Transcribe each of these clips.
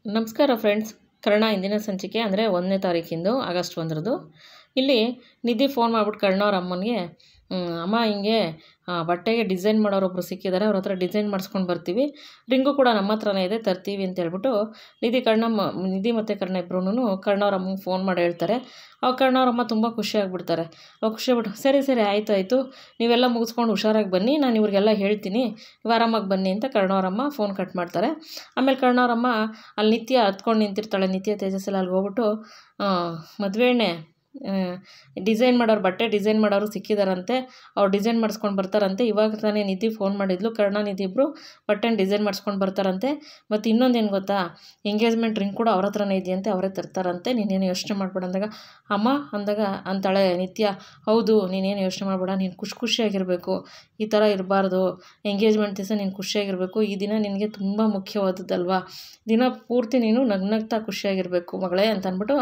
ನಮಸ್ಕಾರ ಫ್ರೆಂಡ್ಸ್. ಕರ್ಣ ಇಂದಿನ ಸಂಚಿಕೆ ಅಂದರೆ 1ನೇ ತಾರೀಕಿಂದು ಆಗಸ್ಟ್ 1ರದು. ಇಲ್ಲಿ ನಿಧಿ ಫೋನ್ ಮಾಡಿಬಿಟ್ಟು ಕರ್ಣವ್ರ ಅಮ್ಮನಿಗೆ, ಅಮ್ಮ ಹಿಂಗೆ ಬಟ್ಟೆಗೆ ಡಿಸೈನ್ ಮಾಡೋರೊಬ್ಬರು ಸಿಕ್ಕಿದ್ದಾರೆ, ಅವ್ರ ಹತ್ರ ಡಿಸೈನ್ ಮಾಡಿಸ್ಕೊಂಡು ಬರ್ತೀವಿ, ರಿಂಗು ಕೂಡ ನಮ್ಮ ಹತ್ರನೇ ಇದೆ, ತರ್ತೀವಿ ಅಂತ ಹೇಳ್ಬಿಟ್ಟು ನಿಧಿ ಮತ್ತು ಕರ್ಣ ಇಬ್ಬರೂ ಕರ್ಣವ್ರ ಅಮ್ಮಂಗೆ ಫೋನ್ ಮಾಡಿ ಹೇಳ್ತಾರೆ. ಅವಾಗ ಕರ್ಣವ್ರಮ್ಮ ತುಂಬ ಖುಷಿಯಾಗಿಬಿಡ್ತಾರೆ. ಅವಾಗ ಖುಷಿಯಾಗ್ಬಿಟ್ಟು ಸರಿ ಆಯಿತು, ನೀವೆಲ್ಲ ಮುಗಿಸ್ಕೊಂಡು ಹುಷಾರಾಗಿ ಬನ್ನಿ, ನಾನು ಇವ್ರಿಗೆಲ್ಲ ಹೇಳ್ತೀನಿ, ನೀವು ಆರಾಮಾಗಿ ಬನ್ನಿ ಅಂತ ಕರ್ಣವ್ರಮ್ಮ ಫೋನ್ ಕಟ್ ಮಾಡ್ತಾರೆ. ಆಮೇಲೆ ಕರ್ಣವ್ರಮ್ಮ ಅಲ್ಲಿ ನಿತ್ಯ ಹತ್ಕೊಂಡು ನಿಂತಿರ್ತಾಳೆ. ನಿತ್ಯ ತೇಜಸ್ ಎಲ್ಲ ಅಲ್ಲಿಗೆ ಹೋಗ್ಬಿಟ್ಟು ಮದುವೆಣ್ಣೆ ಡಿಸೈನ್ ಮಾಡೋರು, ಬಟ್ಟೆ ಡಿಸೈನ್ ಮಾಡೋರು ಸಿಕ್ಕಿದಾರಂತೆ, ಅವ್ರು ಡಿಸೈನ್ ಮಾಡಿಸ್ಕೊಂಡು ಬರ್ತಾರಂತೆ. ಇವಾಗ ತಾನೇ ನಿಧಿ ಫೋನ್ ಮಾಡಿದ್ಲು, ಕರ್ಣ ನಿಧಿ ಇಬ್ಬರು ಬಟ್ಟೆನ ಡಿಸೈನ್ ಮಾಡಿಸ್ಕೊಂಡು ಬರ್ತಾರಂತೆ. ಮತ್ತು ಇನ್ನೊಂದೇನು ಗೊತ್ತಾ, ಎಂಗೇಜ್ಮೆಂಟ್ ರಿಂಗ್ ಕೂಡ ಅವ್ರ ಹತ್ರನೇ ಇದೆಯಂತೆ, ಅವರೇ ತರ್ತಾರಂತೆ, ನೀನೇನು ಯೋಚನೆ ಮಾಡ್ಬೇಡ ಅಂದಾಗ ಅಂತಾಳೆ ನಿತ್ಯ, ಹೌದು ನೀನೇನು ಯೋಚನೆ ಮಾಡಬೇಡ, ನೀನು ಖುಷಿಯಾಗಿರಬೇಕು, ಈ ಥರ ಇರಬಾರ್ದು, ಎಂಗೇಜ್ಮೆಂಟ್ ದಿವಸ ನೀನು ಖುಷಿಯಾಗಿರಬೇಕು, ಈ ದಿನ ನಿನಗೆ ತುಂಬ ಮುಖ್ಯವಾದದ್ದಲ್ವಾ, ದಿನ ಪೂರ್ತಿ ನೀನು ನಗ್ನಗ್ತಾ ಖುಷಿಯಾಗಿರಬೇಕು ಮಗಳೇ ಅಂತ ಅಂದ್ಬಿಟ್ಟು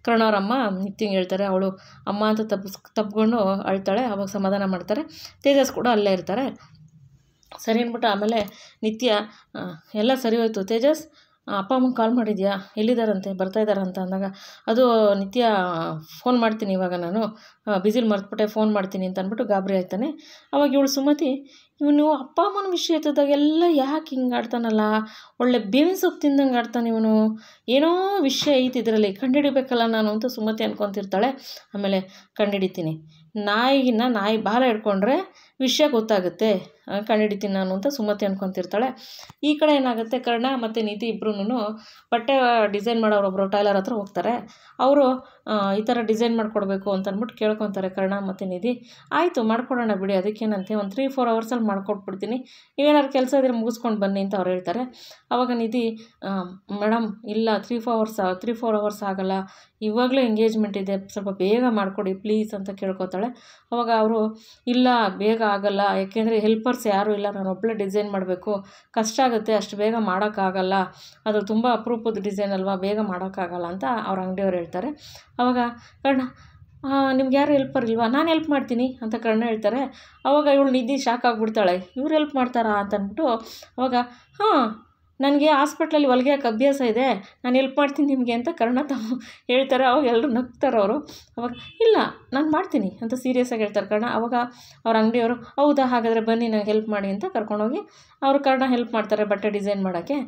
ಕರ್ಣವ್ರಮ್ಮ ನಿತ್ಯಂಗೆ ಹೇಳ್ತಾರೆ. ಅವಳು ಅಮ್ಮ ಅಂತ ತಪ್ಪಿಕೊಂಡು ಅಳ್ತಾಳೆ. ಅವಾಗ ಸಮಾಧಾನ ಮಾಡ್ತಾರೆ. ತೇಜಸ್ ಕೂಡ ಅಲ್ಲೇ ಇರ್ತಾರೆ. ಸರಿ ಅಂದ್ಬಿಟ್ಟು ಆಮೇಲೆ ನಿತ್ಯ, ಎಲ್ಲ ಸರಿ ಹೋಯ್ತು ತೇಜಸ್, ಅಪ್ಪ ಅಮ್ಮಂಗೆ ಕಾಲ್ ಮಾಡಿದ್ಯಾ, ಎಲ್ಲಿದ್ದಾರಂತೆ, ಬರ್ತಾಯಿದ್ದಾರಂತ ಅಂದಾಗ, ಅದು ನಿತ್ಯ ಫೋನ್ ಮಾಡ್ತೀನಿ ಇವಾಗ, ನಾನು ಬಿಸಿಲಿ ಮರ್ತುಬಿಟ್ಟೆ, ಫೋನ್ ಮಾಡ್ತೀನಿ ಅಂತ ಅಂದ್ಬಿಟ್ಟು ಗಾಬರಿ ಆಯ್ತಾನೆ. ಅವಾಗ ಇವಳು ಸುಮತಿ, ಇವನು ಅಪ್ಪ ಅಮ್ಮನ ವಿಷಯ ಎತ್ತಿದಾಗೆಲ್ಲ ಯಾಕೆ ಹಿಂಗೆ ಆಡ್ತಾನಲ್ಲ, ಒಳ್ಳೆ ಬೇವಿನ ಸೊಪ್ಪು ತಿಂದಂಗೆ ಆಡ್ತಾನೆ ಇವನು, ಏನೋ ವಿಷಯ ಐತಿ ಇದರಲ್ಲಿ, ಕಂಡುಹಿಡಿಬೇಕಲ್ಲ ನಾನು ಅಂತ ಸುಮತಿ ಅನ್ಕೊತಿರ್ತಾಳೆ. ಆಮೇಲೆ ಕಂಡುಹಿಡಿತೀನಿ, ನಾಯಿ ಬಾಲ ಹಿಡ್ಕೊಂಡ್ರೆ ವಿಷಯ ಗೊತ್ತಾಗುತ್ತೆ, ಕಂಡುಹಿಡಿತೀನಿ ನಾನು ಅಂತ ಸುಮತಿ ಅನ್ಕೊತಿರ್ತಾಳೆ. ಈ ಕಡೆ ಏನಾಗುತ್ತೆ, ಕರ್ಣ ಮತ್ತು ನಿಧಿ ಇಬ್ಬರೂ ಬಟ್ಟೆ ಡಿಸೈನ್ ಮಾಡೋರೊಬ್ಬರು ಟೈಲರ್ ಹತ್ರ ಹೋಗ್ತಾರೆ. ಅವರು ಈ ಥರ ಡಿಸೈನ್ ಮಾಡಿಕೊಡ್ಬೇಕು ಅಂತ ಅಂದ್ಬಿಟ್ಟು ಕೇಳ್ಕೊತಾರೆ ಕರ್ಣ ಮತ್ತು ನಿಧಿ. ಆಯಿತು ಮಾಡ್ಕೊಡೋಣ ಬಿಡಿ, ಅದಕ್ಕೇನಂತೆ, ಒಂದು 3-4 ಅವರ್ಸಲ್ಲಿ ಮಾಡ್ಕೊಟ್ಬಿಡ್ತೀನಿ, ನೀವೇನಾದ್ರು ಕೆಲಸ ಇದ್ದರೆ ಮುಗಿಸ್ಕೊಂಡು ಬನ್ನಿ ಅಂತ ಅವ್ರು ಹೇಳ್ತಾರೆ. ಆವಾಗ ನಿಧಿ, ಮೇಡಮ್ ಇಲ್ಲ 3-4 ಅವರ್ಸ್ ಆಗಲ್ಲ, ಇವಾಗಲೇ ಎಂಗೇಜ್ಮೆಂಟ್ ಇದೆ, ಸ್ವಲ್ಪ ಬೇಗ ಮಾಡಿಕೊಡಿ ಪ್ಲೀಸ್ ಅಂತ ಕೇಳ್ಕೊತಾಳೆ. ಅವಾಗ ಅವರು, ಇಲ್ಲ ಬೇಗ ಆಗಲ್ಲ, ಯಾಕೆಂದರೆ ಹೆಲ್ಪರ್ಸ್ ಯಾರೂ ಇಲ್ಲ, ನಾನು ಒಬ್ಬಳೇ ಡಿಸೈನ್ ಮಾಡಬೇಕು, ಕಷ್ಟ ಆಗುತ್ತೆ, ಅಷ್ಟು ಬೇಗ ಮಾಡೋಕ್ಕಾಗಲ್ಲ, ಅದು ತುಂಬ ಅಪರೂಪದ ಡಿಸೈನ್ ಅಲ್ವಾ, ಬೇಗ ಮಾಡೋಕ್ಕಾಗಲ್ಲ ಅಂತ ಅವ್ರ ಅಂಗಡಿಯವ್ರು ಹೇಳ್ತಾರೆ. ಆವಾಗ ಕರ್ಣ, ನಿಮ್ಗೆ ಯಾರು ಹೆಲ್ಪರ್ ಇಲ್ವಾ, ನಾನು ಹೆಲ್ಪ್ ಮಾಡ್ತೀನಿ ಅಂತ ಕರ್ಣ ಹೇಳ್ತಾರೆ. ಅವಾಗ ಇವಳು ನಿಧಿ ಶಾಕ್ ಆಗಿಬಿಡ್ತಾಳೆ, ಇವ್ರು ಹೆಲ್ಪ್ ಮಾಡ್ತಾರಾ ಅಂತ ಅಂದ್ಬಿಟ್ಟು. ಅವಾಗ ನನಗೆ ಹಾಸ್ಪಿಟ್ಲಲ್ಲಿ ಹೊಲಿಗೆ ಹಾಕೋ ಅಭ್ಯಾಸ ಇದೆ, ನಾನು ಹೆಲ್ಪ್ ಮಾಡ್ತೀನಿ ನಿಮಗೆ ಅಂತ ಕರ್ಣ ಹೇಳ್ತಾರೆ. ಅವಾಗ ಎಲ್ಲರೂ ನಗ್ತಾರೆ ಅವರು. ಅವಾಗ ಇಲ್ಲ ನಾನು ಮಾಡ್ತೀನಿ ಅಂತ ಸೀರಿಯಸ್ಸಾಗಿ ಹೇಳ್ತಾರೆ ಕರ್ಣ. ಅವಾಗ ಅವ್ರ ಅಂಗಡಿಯವರು, ಹೌದಾ ಹಾಗಾದರೆ ಬನ್ನಿ ನನಗೆ ಹೆಲ್ಪ್ ಮಾಡಿ ಅಂತ ಕರ್ಕೊಂಡೋಗಿ ಅವರು ಕರ್ಣ ಹೆಲ್ಪ್ ಮಾಡ್ತಾರೆ ಬಟ್ಟೆ ಡಿಸೈನ್ ಮಾಡೋಕ್ಕೆ.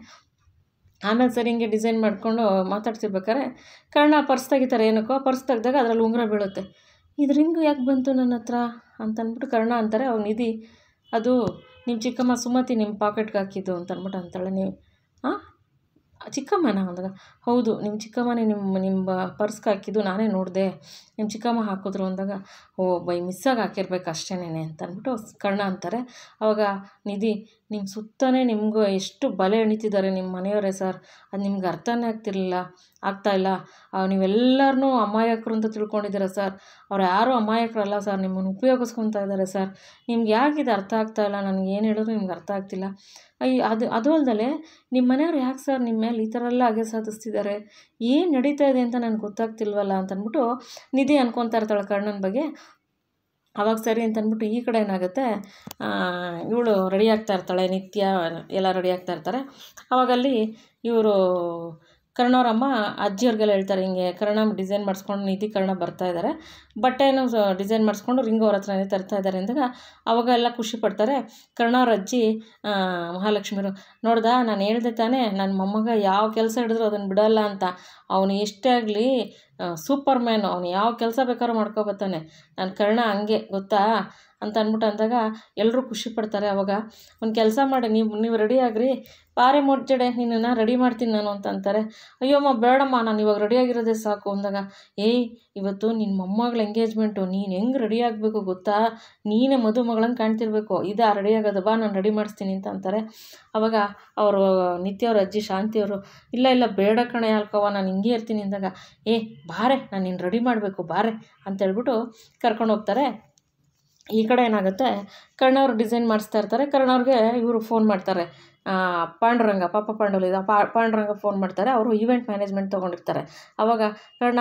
ಆಮೇಲೆ ಸರಿ ಹಿಂಗೆ ಡಿಸೈನ್ ಮಾಡಿಕೊಂಡು ಮಾತಾಡ್ತಿರ್ಬೇಕಾರೆ ಕರ್ಣ ಪರ್ಸ್ ತೆಗಿತಾರೆ. ಏನಕ್ಕೋ ಪರ್ಸ್ ತೆಗ್ದಾಗ ಅದರಲ್ಲಿ ಉಂಗುರ ಬೀಳುತ್ತೆ. ಇದು ರಿಂಗು ಯಾಕೆ ಬಂತು ನನ್ನ ಹತ್ರ ಅಂತ ಅಂದ್ಬಿಟ್ಟು ಕರ್ಣ ಅಂತಾರೆ. ಅವಾಗ ನಿಧಿ, ಅದು ನಿಮ್ಮ ಚಿಕ್ಕಮ್ಮ ಸುಮತಿ ನಿಮ್ಮ ಪಾಕೆಟ್ಗೆ ಹಾಕಿದ್ದು ಅಂತ ಅಂದ್ಬಿಟ್ಟು ಅಂತಾಳೆ. ನೀವು ಚಿಕ್ಕಮ್ಮನ ಅಂದಾಗ, ಹೌದು ನಿಮ್ಮ ಚಿಕ್ಕಮ್ಮನೇ ನಿಮ್ಮ ಪರ್ಸ್ಗೆ ಹಾಕಿದ್ದು, ನಾನೇ ನೋಡಿದೆ, ನಿಮ್ಮ ಚಿಕ್ಕಮ್ಮ ಹಾಕಿದ್ರು ಅಂದಾಗ, ಬೈ ಮಿಸ್ಸಾಗಿ ಹಾಕಿರ್ಬೇಕು ಅಷ್ಟೇನೆ ಅಂತ ಅಂದ್ಬಿಟ್ಟು ಕರ್ಣ ಅಂತಾರೆ. ಅವಾಗ ನಿಧಿ, ನಿಮ್ಮ ಸುತ್ತನೇ ನಿಮಗೂ ಎಷ್ಟು ಬಲೆ ಎಣಿತಿದ್ದಾರೆ ನಿಮ್ಮ ಮನೆಯವರೇ ಸರ್, ಅದು ನಿಮ್ಗೆ ಅರ್ಥನೇ ಆಗ್ತಾಯಿಲ್ಲ, ನೀವೆಲ್ಲರನ್ನೂ ಅಮಾಯಕರು ಅಂತ ತಿಳ್ಕೊಂಡಿದ್ದೀರ ಸರ್, ಅವ್ರು ಯಾರೂ ಅಮಾಯಕರಲ್ಲ ಸರ್, ನಿಮ್ಮನ್ನು ಉಪಯೋಗಿಸ್ಕೊತಾ ಇದ್ದಾರೆ ಸರ್, ನಿಮ್ಗೆ ಯಾಕೆ ಇದು ಅರ್ಥ ಆಗ್ತಾಯಿಲ್ಲ, ನನಗೆ ಏನು ಹೇಳಿದ್ರು ನಿಮ್ಗೆ ಅರ್ಥ ಆಗ್ತಿಲ್ಲ, ಅದು ಅಲ್ಲದೆ ನಿಮ್ಮ ಮನೆಯವ್ರು ಯಾಕೆ ಸರ್ ನಿಮ್ಮ ಮೇಲೆ ಈ ಥರ ಎಲ್ಲ ಹಾಗೆ ಸಾಧಿಸ್ತಿದ್ದಾರೆ, ಏನು ನಡೀತಾ ಇದೆ ಅಂತ ನನಗೆ ಗೊತ್ತಾಗ್ತಿಲ್ವಲ್ಲ ಅಂತ ಅಂದ್ಬಿಟ್ಟು ನಿಧಿ ಅನ್ಕೊತಾ ಇರ್ತಾಳೆ ಕರ್ಣನ ಬಗ್ಗೆ. ಅವಾಗ ಸರಿ ಅಂತ ಅಂದ್ಬಿಟ್ಟು ಈ ಕಡೆ ಏನಾಗುತ್ತೆ, ಇವಳು ರೆಡಿ ಆಗ್ತಾ ಇರ್ತಾಳೆ, ನಿತ್ಯ ಎಲ್ಲ ರೆಡಿ ಆಗ್ತಾ ಇರ್ತಾರೆ. ಆವಾಗಲ್ಲಿ ಇವರು ಕರ್ಣವ್ರಮ್ಮ ಅಜ್ಜಿಯವ್ರಿಗೆಲ್ಲ ಹೇಳ್ತಾರೆ, ಹಿಂಗೆ ಕರ್ಣ ಡಿಸೈನ್ ಮಾಡಿಸ್ಕೊಂಡು ನಿಧಿ ಕರ್ಣ ಬರ್ತಾಯಿದ್ದಾರೆ, ಬಟ್ಟೆನೂ ಡಿಸೈನ್ ಮಾಡಿಸ್ಕೊಂಡು ರಿಂಗ್ ಅವ್ರ ಹತ್ರನೇ ತರ್ತಾ ಇದ್ದಾರೆ ಅಂದಾಗ ಅವಾಗ ಎಲ್ಲ ಖುಷಿ ಪಡ್ತಾರೆ. ಕರ್ಣವ್ರ ಅಜ್ಜಿ ಮಹಾಲಕ್ಷ್ಮಿಯವರು, ನೋಡ್ದಾ ನಾನು ಹೇಳ್ದೆ ತಾನೇ, ನನ್ನ ಮೊಮ್ಮಗ ಯಾವ ಕೆಲಸ ಹಿಡಿದ್ರು ಅದನ್ನು ಬಿಡಲ್ಲ ಅಂತ, ಅವನು ಎಷ್ಟೇ ಆಗಲಿ ಸೂಪರ್ ಮ್ಯಾನು, ಅವನು ಯಾವ ಕೆಲಸ ಬೇಕಾದ್ರೂ ಮಾಡ್ಕೊಬತ್ತಾನೆ, ನನ್ನ ಕರ್ಣ ಹಂಗೆ ಗೊತ್ತಾ ಅಂತ ಅಂದ್ಬಿಟ್ಟು ಅಂದಾಗ ಎಲ್ಲರೂ ಖುಷಿ ಪಡ್ತಾರೆ. ಅವಾಗ ಒಂದು ಕೆಲಸ ಮಾಡಿ, ನೀವು ರೆಡಿ ಆಗ್ರಿ, ಪಾರೆ ಮೊಡ್ಜಡೆ ನಿನ್ನನ್ನು ರೆಡಿ ಮಾಡ್ತೀನಿ ನಾನು ಅಂತ ಅಂತಾರೆ. ಅಯ್ಯಮ್ಮ ಬೇಡಮ್ಮ, ನಾನು ಇವಾಗ ರೆಡಿಯಾಗಿರೋದೇ ಸಾಕು ಅಂದಾಗ, ಇವತ್ತು ನಿನ್ನ ಮೊಮ್ಮಗಳ ಎಂಗೇಜ್ಮೆಂಟು, ನೀನು ಹೆಂಗೆ ರೆಡಿ ಆಗಬೇಕು ಗೊತ್ತಾ, ನೀನೇ ಮದುಮಗಳಂಗೆ ಕಾಣ್ತಿರ್ಬೇಕು, ಇದಾ ರೆಡಿ ಆಗೋದು, ಬಾ ನಾನು ರೆಡಿ ಮಾಡಿಸ್ತೀನಿ ಅಂತ ಅಂತಾರೆ. ಅವಾಗ ಅವರು ನಿತ್ಯವ್ರ ಅಜ್ಜಿ ಶಾಂತಿಯವರು, ಇಲ್ಲ ಬೇಡ ಕಣೆ ಅಲ್ಕವ್ವ, ನಾನು ಹಿಂಗೆ ಇರ್ತೀನಿ ಅಂದಾಗ, ಬಾರೆ ನಾನು ನೀನು ರೆಡಿ ಮಾಡಬೇಕು ಬಾರೆ ಅಂತೇಳ್ಬಿಟ್ಟು ಕರ್ಕೊಂಡು ಹೋಗ್ತಾರೆ. ಈ ಕಡೆ ಏನಾಗುತ್ತೆ, ಕರ್ಣವ್ರು ಡಿಸೈನ್ ಮಾಡಿಸ್ತಾ ಇರ್ತಾರೆ. ಕರ್ಣವ್ರಿಗೆ ಇವರು ಫೋನ್ ಮಾಡ್ತಾರೆ, ಪಾಂಡುರಂಗ, ಪಾಂಡುರಂಗ ಫೋನ್ ಮಾಡ್ತಾರೆ. ಅವರು ಈವೆಂಟ್ ಮ್ಯಾನೇಜ್ಮೆಂಟ್ ತೊಗೊಂಡಿರ್ತಾರೆ. ಆವಾಗ ಕರ್ಣ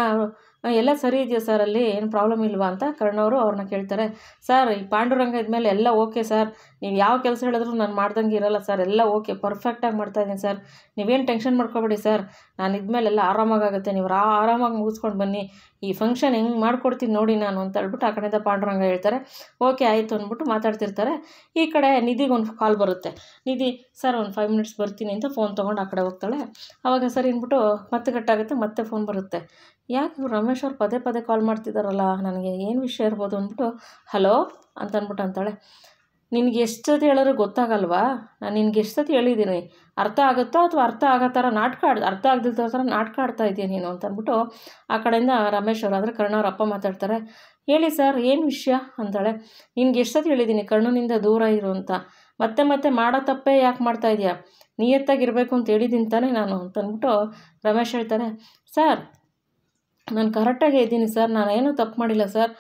ಎಲ್ಲ ಸರಿ ಇದೆಯಾ ಸರ್ ಅಲ್ಲಿ ಏನು ಪ್ರಾಬ್ಲಮ್ ಇಲ್ವಾ ಅಂತ ಕರ್ಣವರು ಅವ್ರನ್ನ ಕೇಳ್ತಾರೆ. ಸರ್ ಈ ಪಾಂಡುರಂಗ ಇದ್ಮೇಲೆ ಎಲ್ಲ ಓಕೆ ಸರ್, ನೀವು ಯಾವ ಕೆಲಸ ಹೇಳಿದ್ರು ನಾನು ಮಾಡ್ದಂಗೆ ಇರಲ್ಲ ಸರ್, ಎಲ್ಲ ಓಕೆ ಪರ್ಫೆಕ್ಟಾಗಿ ಮಾಡ್ತಾಯಿದ್ದೀನಿ ಸರ್, ನೀವೇನು ಟೆನ್ಷನ್ ಮಾಡ್ಕೊಬೇಡಿ ಸರ್, ನಾನು ಇದ್ಮೇಲೆ ಎಲ್ಲ ಆರಾಮಾಗುತ್ತೆ, ನೀವು ಆರಾಮಾಗಿ ಮುಗಿಸ್ಕೊಂಡು ಬನ್ನಿ, ಈ ಫಂಕ್ಷನ್ ಹೆಂಗೆ ಮಾಡ್ಕೊಡ್ತೀನಿ ನೋಡಿ ನಾನು ಅಂತ ಹೇಳ್ಬಿಟ್ಟು ಆ ಕಡೆಯಿಂದ ಪಾಂಡುರಂಗ ಹೇಳ್ತಾರೆ. ಓಕೆ ಆಯಿತು ಅಂದ್ಬಿಟ್ಟು ಮಾತಾಡ್ತಿರ್ತಾರೆ. ಈ ಕಡೆ ನಿಧಿಗೊಂದು ಕಾಲ್ ಬರುತ್ತೆ. ನಿಧಿ ಸರ್ ಒಂದು 5 ಮಿನಿಟ್ಸ್ ಬರ್ತೀನಿ ಅಂತ ಫೋನ್ ತೊಗೊಂಡು ಆ ಕಡೆ ಹೋಗ್ತಾಳೆ. ಆವಾಗ ಸರಿ ಅಂದ್ಬಿಟ್ಟು ಮತ್ತೆ ಕಟ್ಟಾಗುತ್ತೆ, ಮತ್ತೆ ಫೋನ್ ಬರುತ್ತೆ. ಯಾಕೆ ಇವ್ರು ರಮೇಶ್ ಅವ್ರು ಪದೇ ಪದೇ ಕಾಲ್ ಮಾಡ್ತಿದ್ದಾರಲ್ಲ, ನನಗೆ ಏನು ವಿಷಯ ಇರ್ಬೋದು ಅಂದ್ಬಿಟ್ಟು ಹಲೋ ಅಂತಂದ್ಬಿಟ್ಟು ಅಂತಾಳೆ. ನಿನಗೆ ಎಷ್ಟು ಸತಿ ಹೇಳಿದ್ರು ಗೊತ್ತಾಗಲ್ವಾ, ನಾನು ನಿನ್ಗೆ ಎಷ್ಟು ಸತಿ ಹೇಳಿದ್ದೀನಿ, ಅರ್ಥ ಆಗುತ್ತೋ ಅಥವಾ ಅರ್ಥ ಆಗೋ ಥರ ಅರ್ಥ ಆಗದಿದ್ದ ಥರ ನಾಟಕ ಆಡ್ತಾ ಇದೆಯಾ ನೀನು ಅಂತಂದ್ಬಿಟ್ಟು ಆ ಕಡೆಯಿಂದ ರಮೇಶ್ ಅವರು ಅಂದರೆ ಕರ್ಣವ್ರ ಅಪ್ಪ ಮಾತಾಡ್ತಾರೆ. ಹೇಳಿ ಸರ್ ಏನು ವಿಷಯ ಅಂತಾಳೆ. ನಿನ್ಗೆ ಎಷ್ಟು ಸತಿ ಹೇಳಿದ್ದೀನಿ ಕರ್ಣನಿಂದ ದೂರ ಇರು ಅಂತ, ಮತ್ತೆ ಮತ್ತೆ ಮಾಡೋ ತಪ್ಪೇ ಯಾಕೆ ಮಾಡ್ತಾ ಇದೆಯಾ, ನಿಯತ್ತಾಗಿರಬೇಕು ಅಂತ ಹೇಳಿದ್ದೀನಿ ತಾನೇ ನಾನು ಅಂತಂದ್ಬಿಟ್ಟು ರಮೇಶ್ ಹೇಳ್ತಾರೆ. ಸರ್ ನಾನು ಕರೆಕ್ಟಾಗೇ ಇದ್ದೀನಿ ಸರ್, ನಾನೇನೂ ತಪ್ಪು ಮಾಡಿಲ್ಲ ಸರ್,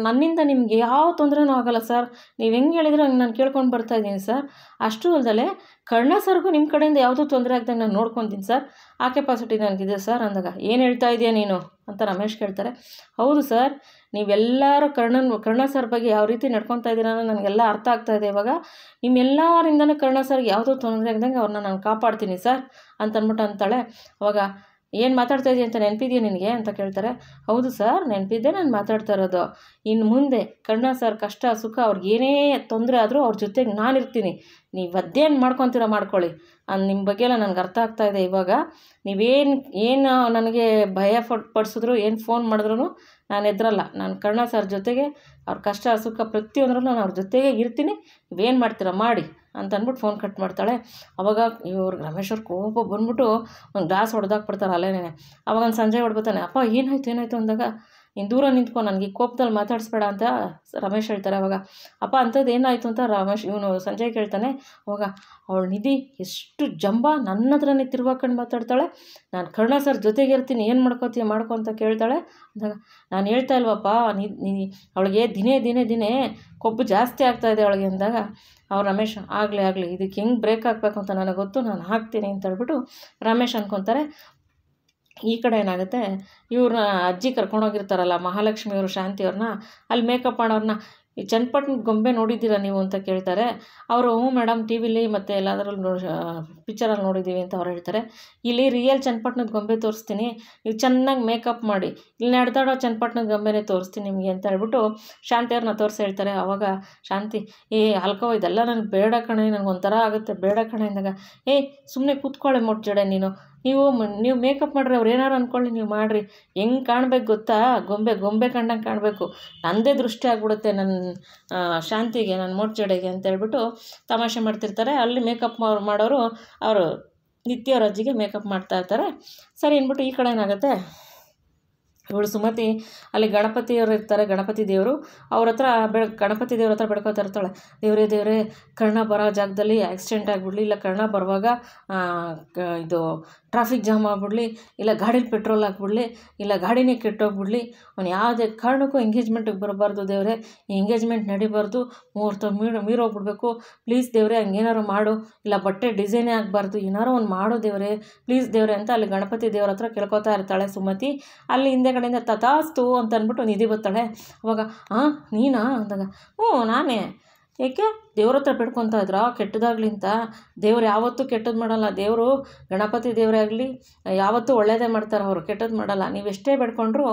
ನನ್ನಿಂದ ನಿಮಗೆ ಯಾವ ತೊಂದರೆನೂ ಆಗೋಲ್ಲ ಸರ್, ನೀವು ಹೆಂಗೆ ಹೇಳಿದ್ರೆ ಹಂಗೆ ನಾನು ಕೇಳ್ಕೊಂಡು ಬರ್ತಾಯಿದ್ದೀನಿ ಸರ್, ಅಷ್ಟು ಅಲ್ಲದೆ ಕರ್ಣ ಸರ್ಗೂ ನಿಮ್ಮ ಕಡೆಯಿಂದ ಯಾವುದೂ ತೊಂದರೆ ಆಗ್ದಂಗೆ ನಾನು ನೋಡ್ಕೊತೀನಿ ಸರ್, ಆ ಕೆಪಾಸಿಟಿ ನನಗಿದೆ ಸರ್ ಅಂದಾಗ ಏನು ಹೇಳ್ತಾ ಇದೆಯಾ ನೀನು ಅಂತ ರಮೇಶ್ ಕೇಳ್ತಾರೆ. ಹೌದು ಸರ್, ನೀವೆಲ್ಲರೂ ಕರ್ಣ ಸರ್ ಬಗ್ಗೆ ಯಾವ ರೀತಿ ನಡ್ಕೊತಾ ಇದ್ದೀರ ಅನ್ನೋ ನನಗೆಲ್ಲ ಅರ್ಥ ಆಗ್ತಾಯಿದೆ. ಇವಾಗ ನಿಮ್ಮೆಲ್ಲರಿಂದನೂ ಕರ್ಣ ಸರ್ಗೆ ಯಾವುದೂ ತೊಂದರೆ ಆಗ್ದಂಗೆ ಅವ್ರನ್ನ ನಾನು ಕಾಪಾಡ್ತೀನಿ ಸರ್ ಅಂತಂದ್ಬಿಟ್ಟು ಅಂತಾಳೆ. ಅವಾಗ ಏನು ಮಾತಾಡ್ತಾ ಇದೆಯಾ ಅಂತ ನೆನಪಿದೆಯಾ ನಿನಗೆ ಅಂತ ಕೇಳ್ತಾರೆ. ಹೌದು ಸರ್ ನೆನಪಿದ್ದೆ ನಾನು ಮಾತಾಡ್ತಾ ಇರೋದು, ಇನ್ನು ಮುಂದೆ ಕರ್ಣ ಸರ್ ಕಷ್ಟ ಸುಖ ಅವ್ರಿಗೆ ಏನೇ ತೊಂದರೆ ಆದರೂ ಅವ್ರ ಜೊತೆಗೆ ನಾನಿರ್ತೀನಿ, ನೀವು ಅದೇನು ಮಾಡ್ಕೊತೀರ ಮಾಡ್ಕೊಳ್ಳಿ, ನಿಮ್ಮ ಬಗ್ಗೆ ಎಲ್ಲ ನನಗೆ ಅರ್ಥ ಆಗ್ತಾಯಿದೆ. ಇವಾಗ ನೀವೇನು ನನಗೆ ಭಯ ಪಡಿಸಿದ್ರು ಏನು ಫೋನ್ ಮಾಡಿದ್ರು ನಾನು ಎದ್ರಲ್ಲ, ನಾನು ಕರ್ಣ ಸರ್ ಜೊತೆಗೆ ಅವ್ರ ಕಷ್ಟ ಸುಖ ಪ್ರತಿಯೊಂದರಲ್ಲೂ ನಾನು ಅವ್ರ ಜೊತೆಗೆ ಇರ್ತೀನಿ, ನೀವೇನು ಮಾಡ್ತೀರ ಮಾಡಿ ಅಂತ ಅಂದ್ಬಿಟ್ಟು ಫೋನ್ ಕಟ್ ಮಾಡ್ತಾಳೆ. ಅವಾಗ ರಮೇಶ್ ಅವ್ರ ಕೋಪ ಬಂದ್ಬಿಟ್ಟು ಒಂದು ಗ್ಲಾಸ್ ಹೊಡೆದಾಕ್ಬಿಡ್ತಾರೆ ಅಲ್ಲೇನೆ. ಅವಾಗ ಒಂದು ಸಂಜಯ್ ಹೊಡ್ಬೋತಾನೆ. ಅಪ್ಪ ಏನಾಯ್ತು ಅಂದಾಗ ನೀನು ದೂರ ನಿಂತ್ಕೊ, ನನಗೆ ಈ ಕೋಪದಲ್ಲಿ ಮಾತಾಡಿಸ್ಬೇಡ ಅಂತ ರಮೇಶ್ ಹೇಳ್ತಾರೆ. ಅವಾಗ ಅಪ್ಪ ಅಂಥದ್ದು ಏನಾಯಿತು ಅಂತ ಸಂಜಯ್ ಕೇಳ್ತಾನೆ. ಅವಾಗ ಅವಳು ನಿಧಿ ಎಷ್ಟು ಜಂಬ ನನ್ನ ಹತ್ರನೇ ತಿರ್ವಾಕೊಂಡು ಮಾತಾಡ್ತಾಳೆ, ನಾನು ಕರ್ಣ ಸರ್ ಜೊತೆಗೆ ಇರ್ತೀನಿ, ಏನು ಮಾಡ್ಕೊ ಅಂತ ಕೇಳ್ತಾಳೆ. ಅಂದಾಗ ನಾನು ಹೇಳ್ತಾ ಇಲ್ವಪ್ಪ ಅವಳಿಗೆ ದಿನೇ ಕೊಬ್ಬು ಜಾಸ್ತಿ ಆಗ್ತಾಯಿದೆ ಅವಳಿಗೆ ಅಂದಾಗ ರಮೇಶ್ ಆಗಲಿ ಇದಕ್ಕೆ ಹೆಂಗೆ ಬ್ರೇಕ್ ಹಾಕಬೇಕು ಅಂತ ನನಗೆ ಗೊತ್ತು, ನಾನು ಹಾಕ್ತೀನಿ ಅಂತ ಹೇಳ್ಬಿಟ್ಟು ರಮೇಶ್ ಅನ್ಕೊತಾರೆ. ಈ ಕಡೆ ಏನಾಗುತ್ತೆ, ಇವ್ರನ್ನ ಅಜ್ಜಿ ಕರ್ಕೊಂಡೋಗಿರ್ತಾರಲ್ಲ ಮಹಾಲಕ್ಷ್ಮಿಯವರು ಶಾಂತಿಯವ್ರನ್ನ, ಅಲ್ಲಿ ಮೇಕಪ್ ಮಾಡೋರನ್ನ ಈ ಚನ್ನಪಟ್ಟಣದ ಗೊಂಬೆ ನೋಡಿದ್ದೀರಾ ನೀವು ಅಂತ ಕೇಳ್ತಾರೆ. ಅವರು ಹ್ಞೂ ಮೇಡಮ್ ಟಿ ವಿಲಿ ಮತ್ತು ಎಲ್ಲದರಲ್ಲೂ ಪಿಕ್ಚರಲ್ಲಿ ನೋಡಿದ್ದೀವಿ ಅಂತ ಅವ್ರು ಹೇಳ್ತಾರೆ. ಇಲ್ಲಿ ರಿಯಲ್ ಚನ್ನಪಟ್ಟಣದ ಗೊಂಬೆ ತೋರಿಸ್ತೀನಿ, ನೀವು ಚೆನ್ನಾಗಿ ಮೇಕಪ್ ಮಾಡಿ ಇಲ್ಲಿ ನಡೆದಾಡೋ ಚನ್ನಪಟ್ಟಣದ ಗೊಂಬೆನೇ ತೋರಿಸ್ತೀನಿ ನಿಮಗೆ ಅಂತ ಹೇಳ್ಬಿಟ್ಟು ಶಾಂತಿಯವ್ರನ್ನ ತೋರಿಸಿ ಹೇಳ್ತಾರೆ. ಆವಾಗ ಶಾಂತಿ ಅಲ್ಕೋ ಇದೆಲ್ಲ ನನಗೆ ಬೇಡ ಕಣೆ, ನನಗೆ ಒಂಥರ ಆಗುತ್ತೆ ಬೇಡ ಕಣೆ ಅಂದಾಗ ಸುಮ್ಮನೆ ಕೂತ್ಕೊಳ್ಳಿ ಜಡೆ ನೀವು ಮೇಕಪ್ ಮಾಡಿರಿ, ಅವ್ರು ಏನಾರು ಅಂದ್ಕೊಳ್ಳಿ, ನೀವು ಮಾಡಿರಿ, ಹೆಂಗೆ ಕಾಣಬೇಕು ಗೊತ್ತಾ, ಗೊಂಬೆ ಕಂಡಂಗೆ ಕಾಣಬೇಕು, ನನ್ನದೇ ದೃಷ್ಟಿ ಆಗ್ಬಿಡುತ್ತೆ ನನ್ನ ಶಾಂತಿಗೆ, ನನ್ನ ಜಡೆಗೆ ಅಂತ ಹೇಳ್ಬಿಟ್ಟು ತಮಾಷೆ ಮಾಡ್ತಿರ್ತಾರೆ. ಅಲ್ಲಿ ಮೇಕಪ್ ಮಾಡೋರು ಅವರು ನಿತ್ಯ ಅವ್ರ ಅಜ್ಜಿಗೆ ಮೇಕಪ್ ಮಾಡ್ತಾಯಿರ್ತಾರೆ. ಸರಿ ಅಂದ್ಬಿಟ್ಟು ಈ ಕಡೆ ಏನಾಗುತ್ತೆ, ಇವಳು ಸುಮತಿ ಅಲ್ಲಿ ಗಣಪತಿಯವರು ಇರ್ತಾರೆ, ಗಣಪತಿ ದೇವರು ಅವ್ರ ಹತ್ರ ಗಣಪತಿ ದೇವ್ರ ಹತ್ರ ಬೆಳ್ಕೊತಾ ಇರ್ತಾಳೆ. ದೇವರೇ ಕರ್ಣ ಬರೋ ಜಾಗದಲ್ಲಿ ಆಕ್ಸಿಡೆಂಟ್ ಆಗಿಬಿಡ್ಲಿ, ಇಲ್ಲ ಕರ್ಣ ಬರುವಾಗ ಇದು ಟ್ರಾಫಿಕ್ ಜಾಮ್ ಆಗಿಬಿಡ್ಲಿ, ಇಲ್ಲ ಗಾಡೀಲಿ ಪೆಟ್ರೋಲ್ ಹಾಕ್ಬಿಡ್ಲಿ, ಇಲ್ಲ ಗಾಡಿನೇ ಕೆಟ್ಟೋಗ್ಬಿಡ್ಲಿ, ಅವ್ನು ಯಾವುದೇ ಕಾರಣಕ್ಕೂ ಎಂಗೇಜ್ಮೆಂಟಿಗೆ ಬರಬಾರ್ದು ದೇವರೇ, ಈ ಎಂಗೇಜ್ಮೆಂಟ್ ನಡಿಬಾರ್ದು, ಮುಹೂರ್ತ ಮೀರೋಗ್ಬಿಡ್ಬೇಕು, ಪ್ಲೀಸ್ ದೇವರೇ ಹಂಗೇನಾರು ಮಾಡು, ಇಲ್ಲ ಬಟ್ಟೆ ಡಿಸೈನೇ ಆಗಬಾರ್ದು, ಏನಾರು ಒಂದು ಮಾಡು ದೇವರೇ ಪ್ಲೀಸ್ ದೇವರೇ ಅಂತ ಅಲ್ಲಿ ಗಣಪತಿ ದೇವ್ರ ಹತ್ರ ಕೇಳ್ಕೊತಾ ಇರ್ತಾಳೆ ಸುಮತಿ. ಅಲ್ಲಿ ಹಿಂದೆಗಡೆಯಿಂದ ತಥಾಸ್ತು ಅಂತ ಅಂದ್ಬಿಟ್ಟು ನಿಧಿ ಬರ್ತಾಳೆ. ಅವಾಗ ನೀನಾ ಅಂದಾಗ ಹ್ಞೂ ನಾನೇ, ಏಕೆ ದೇವ್ರ ಹತ್ರ ಬೇಡ್ಕೊತಾ ಇದ್ರಾ ಕೆಟ್ಟದಾಗ್ಲಿ ಅಂತ, ದೇವ್ರು ಯಾವತ್ತೂ ಕೆಟ್ಟದ್ದು ಮಾಡಲ್ಲ, ದೇವರು ಗಣಪತಿ ದೇವರೇ ಆಗಲಿ ಯಾವತ್ತೂ ಒಳ್ಳೇದೇ ಮಾಡ್ತಾರೆ, ಅವರು ಕೆಟ್ಟದ್ದು ಮಾಡಲ್ಲ, ನೀವೆಷ್ಟೇ ಬೇಡ್ಕೊಂಡ್ರು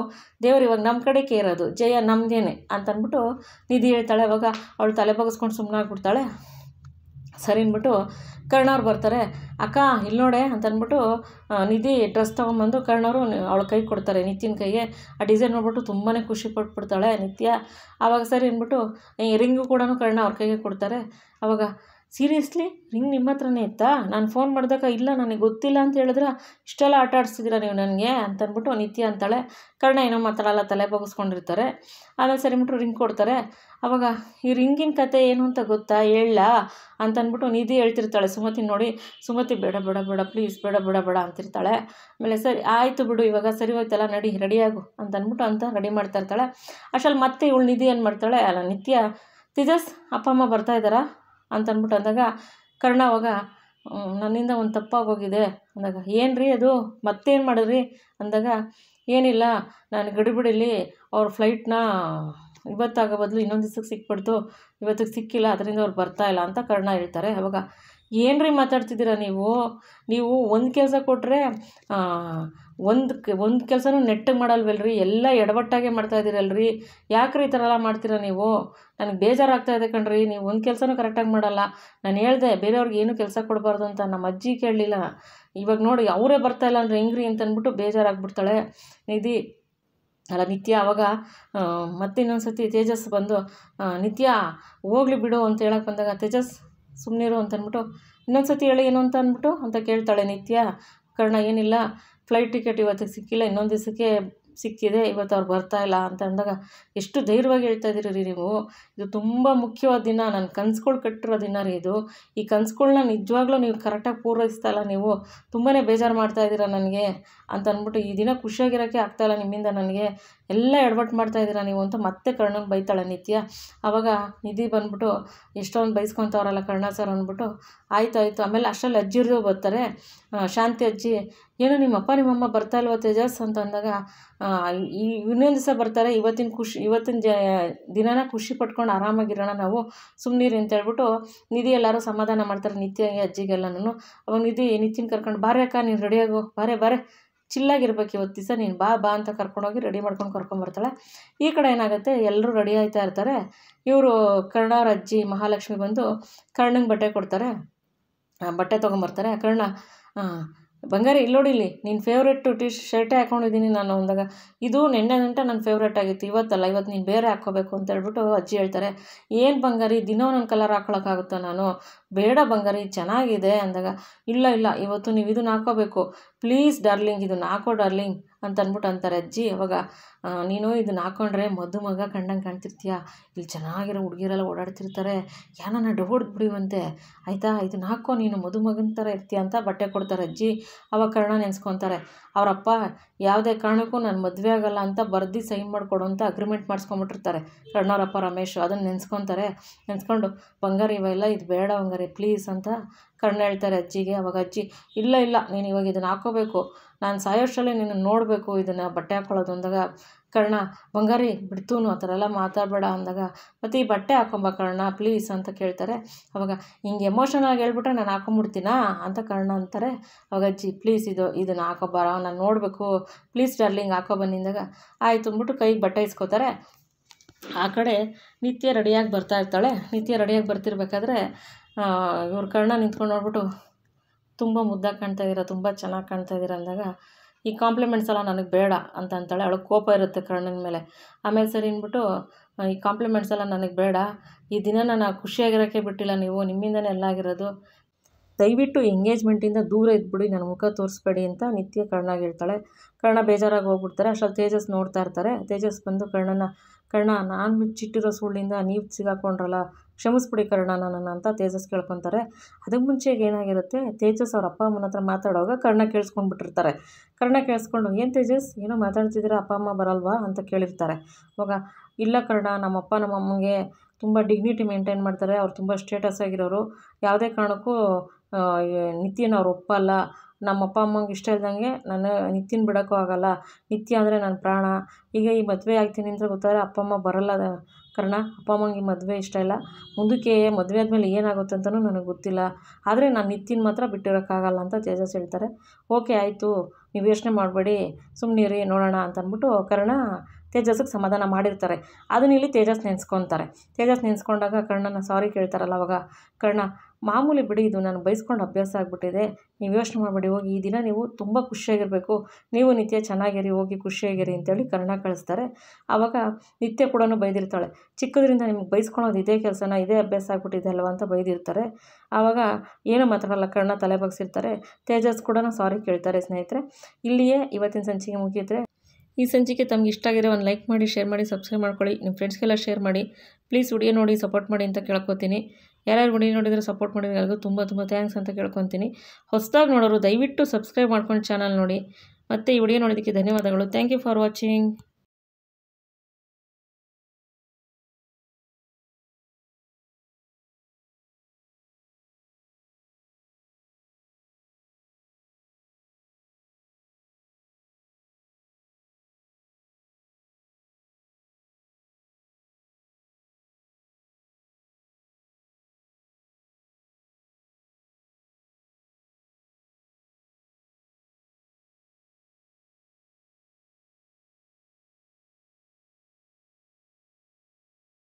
ದೇವ್ರು ಇವಾಗ ನಮ್ಮ ಕಡೆಗೆ ಇರೋದು, ಜಯ ನಮ್ಮದೇನೆ ಅಂತಂದ್ಬಿಟ್ಟು ನಿಧಿ ಹೇಳ್ತಾಳೆ. ಅವಾಗ ಅವಳು ತಲೆ ಬಗ್ಸ್ಕೊಂಡು ಸುಮ್ಮನಾಗ್ಬಿಡ್ತಾಳೆ. ಸರಿ ಅಂದ್ಬಿಟ್ಟು ಕರ್ಣವ್ರು ಬರ್ತಾರೆ. ಅಕ್ಕ ಇಲ್ಲಿ ನೋಡೆ ಅಂತಂದ್ಬಿಟ್ಟು ನಿಧಿ ಡ್ರೆಸ್ ತೊಗೊಂಬಂದು ಕರ್ಣವರು ಅವಳ ಕೈ ಕೊಡ್ತಾರೆ, ನಿತ್ಯನ ಕೈಗೆ. ಆ ಡಿಸೈನ್ ನೋಡ್ಬಿಟ್ಟು ತುಂಬಾ ಖುಷಿ ಪಟ್ಬಿಡ್ತಾಳೆ ನಿತ್ಯ. ಆವಾಗ ಸರಿ ಅಂದ್ಬಿಟ್ಟು ಈ ರಿಂಗು ಕೂಡ ಕರ್ಣ ಅವ್ರ ಕೈಗೆ ಕೊಡ್ತಾರೆ. ಆವಾಗ ಸೀರಿಯಸ್ಲಿ ರಿಂಗ್ ನಿಮ್ಮ ಹತ್ರನೇ ಇತ್ತಾ, ನಾನು ಫೋನ್ ಮಾಡಿದಾಗ ಇಲ್ಲ ನನಗೆ ಗೊತ್ತಿಲ್ಲ ಅಂತ ಹೇಳಿದ್ರೆ ಇಷ್ಟೆಲ್ಲ ಆಟ ಆಡಿಸ್ತಿದ್ದೀರಾ ನೀವು ನನಗೆ ಅಂತಂದ್ಬಿಟ್ಟು ನಿತ್ಯ ಅಂತಾಳೆ. ಕರ್ಣ ಏನೋ ಮಾತಾಡಲ್ಲ, ತಲೆ ಬಗ್ಸ್ಕೊಂಡಿರ್ತಾರೆ. ಆಮೇಲೆ ಸರಿ ಅಂದ್ಬಿಟ್ಟು ರಿಂಗ್ ಕೊಡ್ತಾರೆ. ಆವಾಗ ಈ ರಿಂಗಿನ ಕತೆ ಏನು ಅಂತ ಗೊತ್ತಾ ಹೇಳ ಅಂತಂದ್ಬಿಟ್ಟು ನಿಧಿ ಹೇಳ್ತಿರ್ತಾಳೆ ಸುಮತಿ ನೋಡಿ. ಸುಮತಿ ಬೇಡ ಪ್ಲೀಸ್ ಬೇಡ ಅಂತಿರ್ತಾಳೆ. ಆಮೇಲೆ ಸರಿ ಆಯಿತು ಬಿಡು, ಇವಾಗ ಸರಿ ಹೋಯ್ತಲ್ಲ ನಡಿ ರೆಡಿಯಾಗು ಅಂತಂದ್ಬಿಟ್ಟು ರೆಡಿ ಮಾಡ್ತಾ ಇರ್ತಾಳೆ. ಅಷ್ಟರಲ್ಲಿ ಮತ್ತೆ ಇವಳು ನಿಧಿ ಏನು ಮಾಡ್ತಾಳೆ, ಅಲ್ಲ ನಿತ್ಯ ತೇಜಸ್ ಅಪ್ಪ ಅಮ್ಮ ಬರ್ತಾ ಇದ್ದಾರಾ ಅಂತಂದ್ಬಿಟ್ಟು ಅಂದಾಗ ಕರ್ಣ ಅವಾಗ ನನ್ನಿಂದ ಒಂದು ತಪ್ಪಾಗೋಗಿದೆ ಅಂದಾಗ ಏನು ರೀ ಅದು ಮತ್ತೇನು ಮಾಡಿದ್ರಿ ಅಂದಾಗ ಏನಿಲ್ಲ ನಾನು ಗಡಿಬಿಡಿಲಿ ಅವ್ರ ಫ್ಲೈಟ್ನ ಇವತ್ತಾಗೋ ಬದಲು ಇನ್ನೊಂದು ದಿವ್ಸಕ್ಕೆ ಸಿಕ್ಬಿಡ್ತು, ಇವತ್ತಿಗೆ ಸಿಕ್ಕಿಲ್ಲ, ಅದರಿಂದ ಅವ್ರು ಬರ್ತಾಯಿಲ್ಲ ಅಂತ ಕರ್ಣ ಹೇಳ್ತಾರೆ. ಅವಾಗ ಏನ್ರಿ ಮಾತಾಡ್ತಿದ್ದೀರಾ ನೀವು ಒಂದು ಕೆಲಸ ಕೊಟ್ಟರೆ ಒಂದು ಕೆಲಸನೂ ನೆಟ್ಟಗೆ ಮಾಡಲ್ವಲ್ರಿ, ಎಲ್ಲ ಎಡವಟ್ಟಾಗೆ ಮಾಡ್ತಾಯಿದ್ದೀರಲ್ರಿ, ಯಾಕ್ರಿ ಈ ಥರ ಎಲ್ಲ ಮಾಡ್ತೀರಾ ನೀವು? ನನಗೆ ಬೇಜಾರಾಗ್ತಾಯಿದೆ ಕಣ್ರಿ, ನೀವು ಒಂದು ಕೆಲಸನೂ ಕರೆಕ್ಟಾಗಿ ಮಾಡಲ್ಲ. ನಾನು ಹೇಳಿದೆ ಬೇರೆಯವ್ರಿಗೆ ಏನೂ ಕೆಲಸ ಕೊಡಬಾರ್ದು ಅಂತ, ನಮ್ಮ ಅಜ್ಜಿ ಕೇಳಲಿಲ್ಲ. ಇವಾಗ ನೋಡಿ ಅವರೇ ಬರ್ತಾಯಿಲ್ಲ ಅಂದರೆ ಹೆಂಗ್ರಿ ಅಂತಂದ್ಬಿಟ್ಟು ಬೇಜಾರಾಗ್ಬಿಡ್ತಾಳೆ ನಿತ್ಯ. ಆವಾಗ ಮತ್ತೆ ಇನ್ನೊಂದು ಸತಿ ತೇಜಸ್ ಬಂದು ನಿತ್ಯ ಹೋಗ್ಲಿ ಬಿಡು ಅಂತ ಹೇಳಕ್ಕೆ ಬಂದಾಗ ತೇಜಸ್ ಸುಮ್ಮನಿರು ಅಂತಂದ್ಬಿಟ್ಟು ಇನ್ನೊಂದು ಸತಿ ಹೇಳಿ ಏನು ಅಂತ ಕೇಳ್ತಾಳೆ ನಿತ್ಯ. ಕರ್ಣ ಏನಿಲ್ಲ, ಫ್ಲೈಟ್ ಟಿಕೆಟ್ ಇವತ್ತಿಗೆ ಸಿಕ್ಕಿಲ್ಲ, ಇನ್ನೊಂದು ದಿವಸಕ್ಕೆ ಸಿಕ್ಕಿದೆ, ಇವತ್ತು ಅವ್ರು ಬರ್ತಾಯಿಲ್ಲ ಅಂತ ಅಂದಾಗ ಎಷ್ಟು ಧೈರ್ಯವಾಗಿ ಹೇಳ್ತಾ ಇದ್ದೀರಿ ರೀ ನೀವು. ಇದು ತುಂಬ ಮುಖ್ಯವಾದ ದಿನ, ನನ್ನ ಕನಸುಗಳು ಕಟ್ಟಿರೋ ದಿನ ರೀ ಇದು. ಈ ಕನಸುಗಳ್ನ ನಿಜವಾಗ್ಲೂ ನೀವು ಕರೆಕ್ಟಾಗಿ ಪೂರೈಸ್ತಾ ಇಲ್ಲ, ನೀವು ತುಂಬಾ ಬೇಜಾರು ಮಾಡ್ತಾಯಿದ್ದೀರಾ ನನಗೆ ಅಂತ ಅಂದ್ಬಿಟ್ಟು, ಈ ದಿನ ಖುಷಿಯಾಗಿರೋಕ್ಕೆ ಆಗ್ತಾಯಿಲ್ಲ ನಿಮ್ಮಿಂದ, ನನಗೆ ಎಲ್ಲ ಎಡವಟ್ಟು ಮಾಡ್ತಾಯಿದ್ದೀರಾ ನೀವು ಅಂತ ಮತ್ತೆ ಕರ್ಣಂಗೆ ಬೈತಾಳೆ ನಿತ್ಯ. ಆವಾಗ ನಿಧಿ ಬಂದ್ಬಿಟ್ಟು ಎಷ್ಟೊಂದು ಬೈಸ್ಕೊತವ್ರಲ್ಲ ಕರ್ಣ ಸರ್ ಅಂದ್ಬಿಟ್ಟು ಆಯಿತು. ಆಮೇಲೆ ಅಷ್ಟರಲ್ಲಿ ಅಜ್ಜಿಯರು ಬರ್ತಾರೆ, ಶಾಂತಿ ಅಜ್ಜಿ. ಏನು ನಿಮ್ಮಪ್ಪ ನಿಮ್ಮಮ್ಮ ಬರ್ತಾ ಇಲ್ವ ತೇಜಸ್ ಅಂತ ಅಂದಾಗ ಇನ್ನೊಂದು ದಿವಸ ಬರ್ತಾರೆ, ಇವತ್ತಿನ ದಿನನ ಖುಷಿ ಪಟ್ಕೊಂಡು ಆರಾಮಾಗಿರೋಣ ನಾವು, ಸುಮ್ಮನಿರಿ ಅಂತ ಹೇಳ್ಬಿಟ್ಟು ನಿಧಿ ಎಲ್ಲರೂ ಸಮಾಧಾನ ಮಾಡ್ತಾರೆ ನಿತ್ಯಗೆ ಅಜ್ಜಿಗೆಲ್ಲನೂ. ಅವಾಗ ನಿತ್ಯನ ಕರ್ಕೊಂಡು ಬಾರೆ ಅಕ್ಕ ನೀನು ರೆಡಿಯಾಗು, ಬಾರೆ ಚಿಲ್ಲಾಗಿರ್ಬೇಕು ಇವತ್ತು ದಿವಸ, ನೀನು ಬಾ ಅಂತ ಕರ್ಕೊಂಡೋಗಿ ರೆಡಿ ಮಾಡ್ಕೊಂಡು ಕರ್ಕೊಂಬರ್ತಾಳೆ. ಈ ಕಡೆ ಏನಾಗುತ್ತೆ, ಎಲ್ಲರೂ ರೆಡಿ ಆಯ್ತಾ ಇರ್ತಾರೆ. ಇವರು ಕರ್ಣವ್ರ ಅಜ್ಜಿ ಮಹಾಲಕ್ಷ್ಮಿ ಬಂದು ಕರ್ಣಂಗೆ ಬಟ್ಟೆ ಕೊಡ್ತಾರೆ, ಬಟ್ಟೆ ತೊಗೊಂಬರ್ತಾರೆ. ಕರ್ಣ ಬಂಗಾರಿ ಇಲ್ಲಿ ನೀನು ಫೇವ್ರೆಟ್ ಶರ್ಟೇ ಹಾಕ್ಕೊಂಡಿದ್ದೀನಿ ನಾನು ಅಂದಾಗ, ಇದು ನೆನ್ನೆ ನನ್ನ ಫೇವ್ರೇಟ್ ಆಗಿತ್ತು, ಇವತ್ತಲ್ಲ, ಇವತ್ತು ನೀನು ಬೇರೆ ಹಾಕ್ಕೋಬೇಕು ಅಂತ ಹೇಳ್ಬಿಟ್ಟು ಅಜ್ಜಿ ಹೇಳ್ತಾರೆ. ಏನು ಬಂಗಾರಿ ದಿನ ಒಂದೊಂದು ಕಲರ್ ಹಾಕ್ಕೊಳಕ್ಕಾಗುತ್ತಾ ನಾನು? ಬೇಡ ಬಂಗಾರಿ ಚೆನ್ನಾಗಿದೆ ಅಂದಾಗ, ಇಲ್ಲ ಇವತ್ತು ನೀವು ಇದನ್ನ ಹಾಕ್ಕೋಬೇಕು ಪ್ಲೀಸ್ ಡಾರ್ಲಿಂಗ್, ಇದನ್ನ ಹಾಕೋ ಡಾರ್ಲಿಂಗ್ ಅಂತ ಅಂದ್ಬಿಟ್ಟು ಅಂತಾರೆ ಅಜ್ಜಿ. ಅವಾಗ ನೀನು ಇದನ್ನ ಹಾಕ್ಕೊಂಡ್ರೆ ಮಗ ಕಂಡಂಗೆ ಕಾಣ್ತಿರ್ತೀಯ, ಇಲ್ಲಿ ಚೆನ್ನಾಗಿರೋ ಹುಡುಗಿರೆಲ್ಲ ಓಡಾಡ್ತಿರ್ತಾರೆ, ಯಾರನ್ನ ಹೊಡೆದ್ಬಿಡಿವಂತೆ ಆಯಿತಾ, ಇದನ್ನ ಹಾಕೋ ನೀನು ಮಗನ ಥರ ಇರ್ತೀಯ ಅಂತ ಬಟ್ಟೆ ಕೊಡ್ತಾರೆ ಅಜ್ಜಿ. ಅವಾಗ ಕರ್ಣ ನೆನೆಸ್ಕೊತಾರೆ, ಅವರಪ್ಪ ಯಾವುದೇ ಕಾರಣಕ್ಕೂ ನಾನು ಮದುವೆ ಆಗಲ್ಲ ಅಂತ ಬರ್ದು ಸೈನ್ ಮಾಡಿಕೊಡು ಅಂತ ಅಗ್ರಿಮೆಂಟ್ ಮಾಡಿಸ್ಕೊಂಬಿಟ್ಟಿರ್ತಾರೆ ಕರ್ಣವ್ರಪ್ಪ ರಮೇಶು. ಅದನ್ನು ನೆನೆಸ್ಕೊಂಡು ಬಂಗಾರಿ ಇವೆಲ್ಲ ಇದು ಬೇಡ ಬಂಗಾರಿ ಪ್ಲೀಸ್ ಅಂತ ಕರ್ಣ ಹೇಳ್ತಾರೆ ಅಜ್ಜಿಗೆ. ಅವಾಗ ಅಜ್ಜಿ ಇಲ್ಲ ನೀನು ಇವಾಗ ಇದನ್ನು ಹಾಕ್ಕೋಬೇಕು, ನಾನು ಸಾಯೋಷ್ಟರಲ್ಲಿ ನೀನು ನೋಡಬೇಕು ಇದನ್ನು ಬಟ್ಟೆ ಹಾಕ್ಕೊಳ್ಳೋದು ಅಂದಾಗ ಕರ್ಣ ಬಂಗಾರಿ ಬಿಡ್ತೂನು ಆ ಥರ ಎಲ್ಲ ಮಾತಾಡಬೇಡ ಅಂದಾಗ, ಮತ್ತು ಈ ಬಟ್ಟೆ ಹಾಕೊಂಬ ಕರ್ಣ ಪ್ಲೀಸ್ ಅಂತ ಕೇಳ್ತಾರೆ. ಅವಾಗ ಹಿಂಗೆ ಎಮೋಷನಾಗಿ ಹೇಳ್ಬಿಟ್ರೆ ನಾನು ಹಾಕೊಂಬಿಡ್ತೀನಾ ಅಂತ ಕರ್ಣ ಅಂತಾರೆ. ಅವಾಗ ಅಜ್ಜಿ ಪ್ಲೀಸ್ ಇದನ್ನು ಹಾಕೋಬಾರ, ನಾನು ನೋಡಬೇಕು ಪ್ಲೀಸ್ ಡಾರ್ಲಿಂಗ್ ಹಾಕೋ ಬನ್ನಿಂದಾಗ ಆಯಿತು ಅಂದ್ಬಿಟ್ಟು ಕೈಗೆ ಬಟ್ಟೆ ಇಸ್ಕೋತಾರೆ. ಆ ಕಡೆ ನಿತ್ಯ ರೆಡಿಯಾಗಿ ಬರ್ತಾ ಇರ್ತಾಳೆ. ನಿತ್ಯ ರೆಡಿಯಾಗಿ ಬರ್ತಿರ್ಬೇಕಾದ್ರೆ ಇವ್ರು ಕರ್ಣ ನಿಂತ್ಕೊಂಡು ನೋಡ್ಬಿಟ್ಟು ತುಂಬ ಮುದ್ದಾಗಿ ಕಾಣ್ತಾಯಿದ್ದೀರಾ, ತುಂಬ ಚೆನ್ನಾಗಿ ಕಾಣ್ತಾಯಿದ್ದೀರಾ ಅಂದಾಗ, ಈ ಕಾಂಪ್ಲಿಮೆಂಟ್ಸ್ ಎಲ್ಲ ನನಗೆ ಬೇಡ ಅಂತ ಅಂತಾಳೆ. ಅವಳಿಗೆ ಕೋಪ ಇರುತ್ತೆ ಕರ್ಣನ ಮೇಲೆ. ಆಮೇಲೆ ಸರಿ ಅಂದ್ಬಿಟ್ಟು ಈ ಕಾಂಪ್ಲಿಮೆಂಟ್ಸ್ ಎಲ್ಲ ನನಗೆ ಬೇಡ, ಈ ದಿನ ನಾನು ಖುಷಿಯಾಗಿರೋಕ್ಕೆ ಬಿಟ್ಟಿಲ್ಲ, ನೀವು ನಿಮ್ಮಿಂದನೇ ಎಲ್ಲ ಆಗಿರೋದು, ದಯವಿಟ್ಟು ಎಂಗೇಜ್ಮೆಂಟಿಂದ ದೂರ ಇದ್ಬಿಡಿ, ನನ್ನ ಮುಖ ತೋರಿಸ್ಬೇಡಿ ಅಂತ ನಿತ್ಯ ಕರ್ಣಾಗಿ ಹೇಳ್ತಾಳೆ. ಕರ್ಣ ಬೇಜಾರಾಗಿ ಹೋಗ್ಬಿಡ್ತಾರೆ. ಅಷ್ಟರಲ್ಲಿ ತೇಜಸ್ ನೋಡ್ತಾ ಇರ್ತಾರೆ. ತೇಜಸ್ ಬಂದು ಕರ್ಣ ನಾನು ಮುಚ್ಚಿಟ್ಟಿರೋ ಸುಳ್ಳಿಂದ ನೀವು ಸಿಗಾಕೊಂಡ್ರಲ್ಲ, ಕ್ಷಮಿಸ್ಬಿಡಿ ಕರ್ಣ ನನ್ನನ್ನು ಅಂತ ತೇಜಸ್ ಕೇಳ್ಕೊತಾರೆ. ಅದಕ್ಕೆ ಮುಂಚೆಗೆ ಏನಾಗಿರುತ್ತೆ, ತೇಜಸ್ ಅವ್ರ ಅಪ್ಪ ಅಮ್ಮನ ಹತ್ರ ಮಾತಾಡುವಾಗ ಕರ್ಣ ಕೇಳಿಸ್ಕೊಂಡ್ಬಿಟ್ಟಿರ್ತಾರೆ. ಕರ್ಣ ಕೇಳಿಸ್ಕೊಂಡು ಏನು ತೇಜಸ್ ಏನೋ ಮಾತಾಡ್ತಿದ್ದೀರಾ, ಅಪ್ಪ ಅಮ್ಮ ಬರಲ್ವಾ ಅಂತ ಕೇಳಿರ್ತಾರೆ. ಅವಾಗ ಇಲ್ಲ ಕರ್ಣ, ನಮ್ಮಪ್ಪ ನಮ್ಮಮ್ಮಗೆ ತುಂಬ ಡಿಗ್ನಿಟಿ ಮೇಂಟೈನ್ ಮಾಡ್ತಾರೆ, ಅವ್ರು ತುಂಬ ಸ್ಟೇಟಸ್ ಆಗಿರೋರು, ಯಾವುದೇ ಕಾರಣಕ್ಕೂ ನಿತ್ಯನ ಅವ್ರು ಒಪ್ಪಲ್ಲ, ನಮ್ಮ ಅಪ್ಪ ಅಮ್ಮಂಗೆ ಇಷ್ಟ ಇಲ್ದಂಗೆ ನಾನು ನಿತ್ಯನ ಬಿಡೋಕ್ಕೂ ಆಗೋಲ್ಲ, ನಿತ್ಯ ಅಂದರೆ ನನ್ನ ಪ್ರಾಣ, ಈಗ ಈ ಮದುವೆ ಆಗ್ತೀನಿ ಅಂದರೆ ಗೊತ್ತಾದರೆ ಅಪ್ಪ ಅಮ್ಮ ಬರೋಲ್ಲ ಕರ್ಣ, ಅಪ್ಪ ಅಮ್ಮಂಗೆ ಈ ಮದುವೆ ಇಷ್ಟ ಇಲ್ಲ, ಮುಂದಕ್ಕೆ ಮದುವೆ ಆದಮೇಲೆ ಏನಾಗುತ್ತೆ ಅಂತಲೂ ನನಗೆ ಗೊತ್ತಿಲ್ಲ, ಆದರೆ ನಾನು ನಿತ್ಯನ ಮಾತ್ರ ಬಿಟ್ಟಿರೋಕ್ಕಾಗಲ್ಲ ಅಂತ ತೇಜಸ್ ಹೇಳ್ತಾರೆ. ಓಕೆ ಆಯಿತು, ನೀವು ಯೋಚನೆ ಮಾಡಬೇಡಿ, ಸುಮ್ಮನಿರಿ ನೋಡೋಣ ಅಂತ ಅಂದ್ಬಿಟ್ಟು ಕರ್ಣ ತೇಜಸ್ಸಿಗೆ ಸಮಾಧಾನ ಮಾಡಿರ್ತಾರೆ. ಅದನ್ನ ಇಲ್ಲಿ ತೇಜಸ್ ನೆನೆಸ್ಕೊತಾರೆ. ತೇಜಸ್ ನೆನೆಸ್ಕೊಂಡಾಗ ಕರ್ಣನ ಸಾರಿ ಕೇಳ್ತಾರಲ್ಲ, ಅವಾಗ ಕರ್ಣ ಮಾಮೂಲಿ ಬಿಡಿ, ಇದು ನಾನು ಬೈಸ್ಕೊಂಡು ಅಭ್ಯಾಸ ಆಗಿಬಿಟ್ಟಿದೆ, ನೀವು ಯೋಚನೆ ಮಾಡಬೇಡಿ, ಹೋಗಿ ಈ ದಿನ ನೀವು ತುಂಬ ಖುಷಿಯಾಗಿರಬೇಕು, ನೀವು ನಿತ್ಯ ಚೆನ್ನಾಗಿರಿ, ಹೋಗಿ ಖುಷಿಯಾಗಿರಿ ಅಂತೇಳಿ ಕರ್ಣ ಕಳಿಸ್ತಾರೆ. ಆವಾಗ ನಿತ್ಯ ಕೂಡ ಬೈದಿರ್ತಾಳೆ, ಚಿಕ್ಕದ್ರಿಂದ ನಿಮ್ಗೆ ಬೈಸ್ಕೊಳೋದು ಇದೇ ಕೆಲಸನ, ಇದೇ ಅಭ್ಯಾಸ ಆಗಿಬಿಟ್ಟಿದೆ ಅಲ್ವ ಅಂತ ಬೈದಿರ್ತಾರೆ. ಆವಾಗ ಏನೂ ಮಾತಾಡಲ್ಲ, ಕರ್ಣ ತಲೆ ಬಗ್ಸಿರ್ತಾರೆ. ತೇಜಸ್ ಕೂಡ ಸಾರಿ ಕೇಳ್ತಾರೆ. ಸ್ನೇಹಿತರೆ, ಇಲ್ಲಿಯೇ ಇವತ್ತಿನ ಸಂಚಿಕೆ ಮುಗಿಯುತ್ತೆ. ಈ ಸಂಚಿಕೆ ತಮ್ಗೆ ಇಷ್ಟ ಆಗಿರೋ ಒಂದು ಲೈಕ್ ಮಾಡಿ, ಶೇರ್ ಮಾಡಿ, ಸಬ್ಸ್ಕ್ರೈಬ್ ಮಾಡ್ಕೊಳ್ಳಿ, ನಿಮ್ಮ ಫ್ರೆಂಡ್ಸ್ಗೆಲ್ಲ ಶೇರ್ ಮಾಡಿ, ಪ್ಲೀಸ್ ವಿಡಿಯೋ ನೋಡಿ ಸಪೋರ್ಟ್ ಮಾಡಿ ಅಂತ ಕೇಳ್ಕೊತೀನಿ. ಯಾರ್ಯಾರು ವಿಡಿಯೋ ನೋಡಿದರೆ ಸಪೋರ್ಟ್ ಮಾಡಿದ್ರೆ ಎಲ್ಲರಿಗೂ ತುಂಬ ಥ್ಯಾಂಕ್ಸ್ ಅಂತ ಕೇಳ್ಕೊತೀನಿ. ಹೊಸದಾಗಿ ನೋಡೋರು ದಯವಿಟ್ಟು ಸಬ್ಸ್ಕ್ರೈಬ್ ಮಾಡ್ಕೊಂಡು ಚಾನಲ್ ನೋಡಿ. ಮತ್ತು ಈ ವಿಡಿಯೋ ನೋಡೋದಕ್ಕೆ ಧನ್ಯವಾದಗಳು. Thank you for watching.